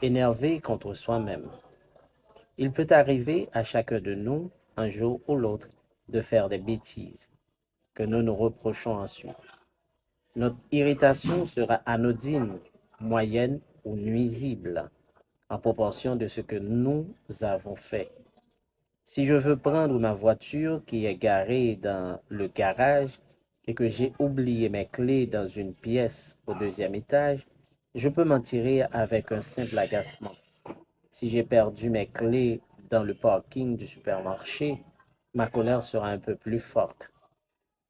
énervé contre soi-même. Il peut arriver à chacun de nous, un jour ou l'autre, de faire des bêtises que nous nous reprochons ensuite. Notre irritation sera anodine, moyenne ou nuisible en proportion de ce que nous avons fait. Si je veux prendre ma voiture qui est garée dans le garage et que j'ai oublié mes clés dans une pièce au deuxième étage, je peux m'en tirer avec un simple agacement. Si j'ai perdu mes clés dans le parking du supermarché, ma colère sera un peu plus forte.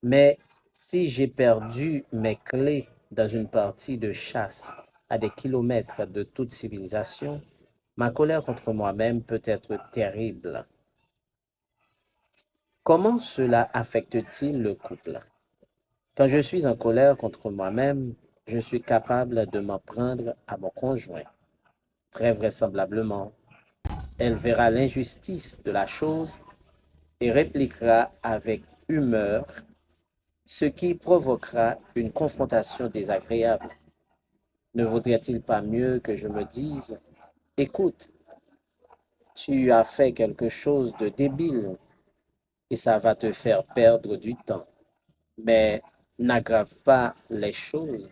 Mais si j'ai perdu mes clés dans une partie de chasse à des kilomètres de toute civilisation, ma colère contre moi-même peut être terrible. Comment cela affecte-t-il le couple? Quand je suis en colère contre moi-même, je suis capable de m'en prendre à mon conjoint. Très vraisemblablement, elle verra l'injustice de la chose et répliquera avec humeur, ce qui provoquera une confrontation désagréable. Ne vaudrait-il pas mieux que je me dise, écoute, tu as fait quelque chose de débile et ça va te faire perdre du temps, mais n'aggrave pas les choses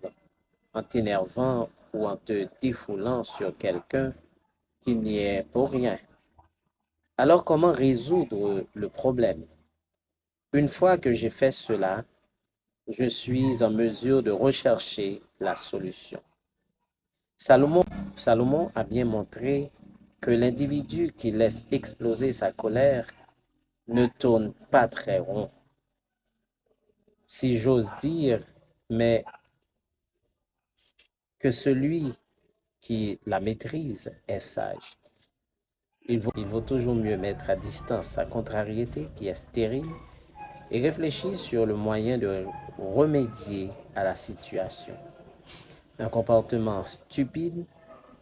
en t'énervant ou en te défoulant sur quelqu'un qui n'y est pour rien. Alors comment résoudre le problème? Une fois que j'ai fait cela, je suis en mesure de rechercher la solution. Salomon, Salomon a bien montré que l'individu qui laisse exploser sa colère ne tourne pas très rond, si j'ose dire, mais que celui qui la maîtrise est sage. Il vaut toujours mieux mettre à distance sa contrariété qui est stérile et réfléchir sur le moyen de remédier à la situation. Un comportement stupide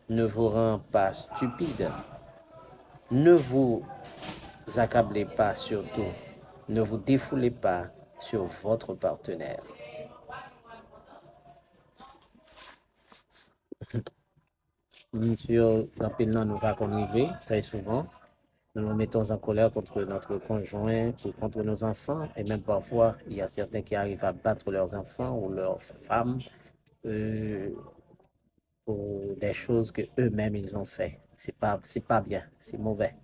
ne vous rend pas stupide. Ne vous accablez pas surtout. Ne vous défoulez pas sur votre partenaire. Monsieur, rapidement, nous va arriver très souvent. Nous nous mettons en colère contre notre conjoint ou contre nos enfants. Et même parfois, il y a certains qui arrivent à battre leurs enfants ou leurs femmes euh, pour des choses que eux-mêmes ils ont fait. C'est pas bien, c'est mauvais.